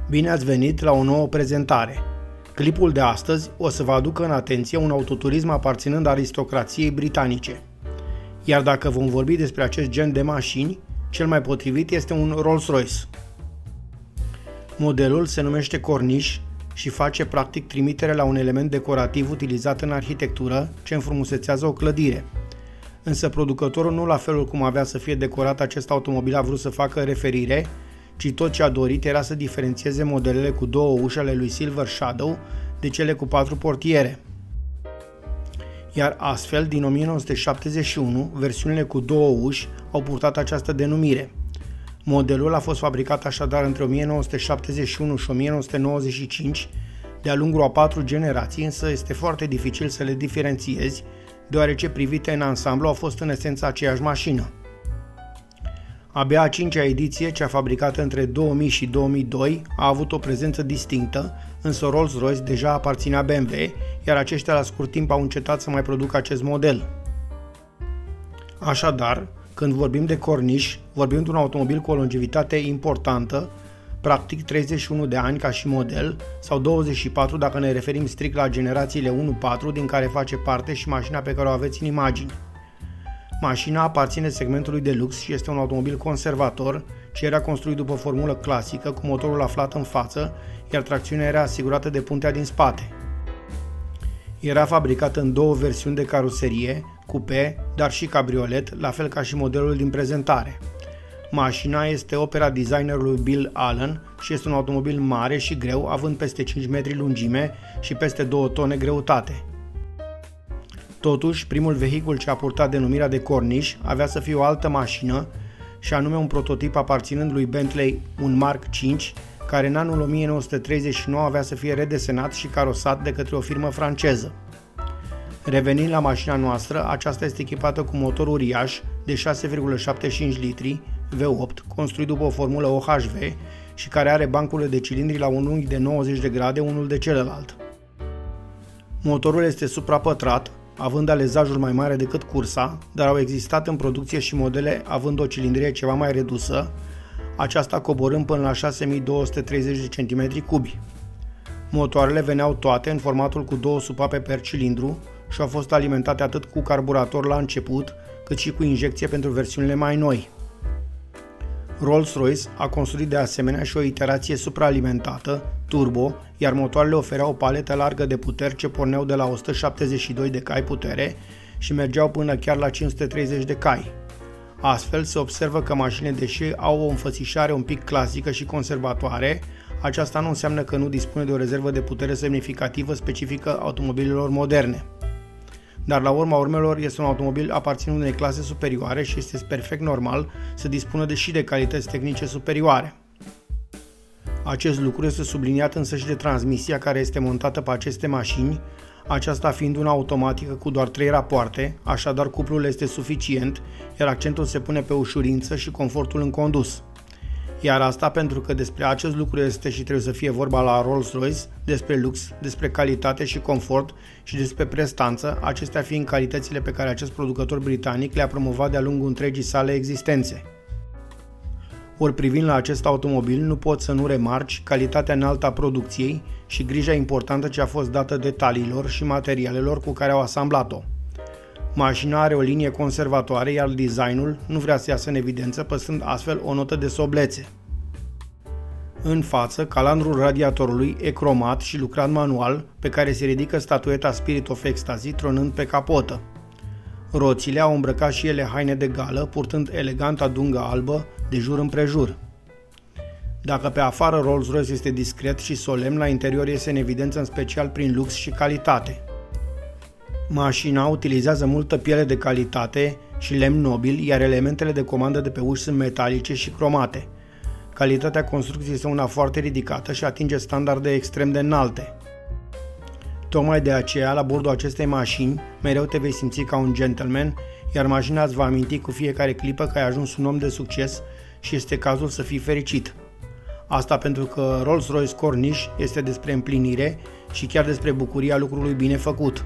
Bine ați venit la o nouă prezentare. Clipul de astăzi o să vă aducă în atenție un autoturism aparținând aristocrației britanice. Iar dacă vom vorbi despre acest gen de mașini, cel mai potrivit este un Rolls-Royce. Modelul se numește Corniche și face practic trimitere la un element decorativ utilizat în arhitectură ce înfrumusețează o clădire. Însă producătorul nu la felul cum avea să fie decorat acest automobil a vrut să facă referire, ci tot ce a dorit era să diferențieze modelele cu două uși ale lui Silver Shadow de cele cu 4 portiere. Iar astfel, din 1971, versiunile cu două uși au purtat această denumire. Modelul a fost fabricat așadar între 1971 și 1995, de-a lungul a 4 generații, însă este foarte dificil să le diferențiezi, deoarece privite în ansamblu au fost în esență aceeași mașină. Abia a 5-a ediție, cea fabricată între 2000 și 2002, a avut o prezență distinctă, însă Rolls-Royce deja aparținea BMW, iar aceștia la scurt timp au încetat să mai producă acest model. Așadar, când vorbim de Corniche, vorbim de un automobil cu o longevitate importantă, practic 31 de ani ca și model, sau 24 dacă ne referim strict la generațiile 1-4 din care face parte și mașina pe care o aveți în imagini. Mașina aparține segmentului de lux și este un automobil conservator, ce era construit după formulă clasică, cu motorul aflat în față, iar tracțiunea era asigurată de puntea din spate. Era fabricat în două versiuni de caroserie, coupe, dar și cabriolet, la fel ca și modelul din prezentare. Mașina este opera designerului Bill Allen și este un automobil mare și greu, având peste 5 metri lungime și peste 2 tone greutate. Totuși, primul vehicul ce a purtat denumirea de Corniche avea să fie o altă mașină, și anume un prototip aparținând lui Bentley, un Mark V, care în anul 1939 avea să fie redesenat și carosat de către o firmă franceză. Revenind la mașina noastră, aceasta este echipată cu motor uriaș de 6,75 litri V8, construit după o formulă OHV și care are bancurile de cilindri la un unghi de 90 de grade unul de celălalt. Motorul este suprapătrat, având alezajul mai mare decât cursa, dar au existat în producție și modele având o cilindrie ceva mai redusă, aceasta coborând până la 6230 de cm3. Motoarele veneau toate în formatul cu 2 supape per cilindru și au fost alimentate atât cu carburator la început, cât și cu injecție pentru versiunile mai noi. Rolls-Royce a construit de asemenea și o iterație supraalimentată, turbo, iar motoarele ofereau o paletă largă de puteri ce porneau de la 172 de cai putere și mergeau până chiar la 530 de cai. Astfel, se observă că mașinile, deși au o înfățișare un pic clasică și conservatoare, aceasta nu înseamnă că nu dispune de o rezervă de putere semnificativă specifică automobilelor moderne. Dar la urma urmelor este un automobil aparținând unei clase superioare și este perfect normal să dispună și de calități tehnice superioare. Acest lucru este subliniat însă și de transmisia care este montată pe aceste mașini, aceasta fiind una automatică cu doar 3 rapoarte, așadar cuplul este suficient, iar accentul se pune pe ușurință și confortul în condus. Iar asta pentru că despre acest lucru este și trebuie să fie vorba la Rolls-Royce, despre lux, despre calitate și confort și despre prestanță, acestea fiind calitățile pe care acest producător britanic le-a promovat de-a lungul întregii sale existențe. Ori privind la acest automobil, nu poți să nu remarci calitatea înaltă a producției și grija importantă ce a fost dată detaliilor și materialelor cu care au asamblat-o. Mașina are o linie conservatoare, iar designul nu vrea să iasă în evidență, păstrând astfel o notă de soblețe. În față, calandrul radiatorului e cromat și lucrat manual, pe care se ridică statueta Spirit of Ecstasy tronând pe capotă. Roțile au îmbrăcat și ele haine de gală, purtând eleganta dungă albă de jur împrejur. Dacă pe afară Rolls-Royce este discret și solemn, la interior iese în evidență în special prin lux și calitate. Mașina utilizează multă piele de calitate și lemn nobil, iar elementele de comandă de pe uși sunt metalice și cromate. Calitatea construcției este una foarte ridicată și atinge standarde extrem de înalte. Tocmai de aceea, la bordul acestei mașini, mereu te vei simți ca un gentleman, iar mașina îți va aminti cu fiecare clipă că ai ajuns un om de succes și este cazul să fii fericit. Asta pentru că Rolls-Royce Corniche este despre împlinire și chiar despre bucuria lucrului bine făcut.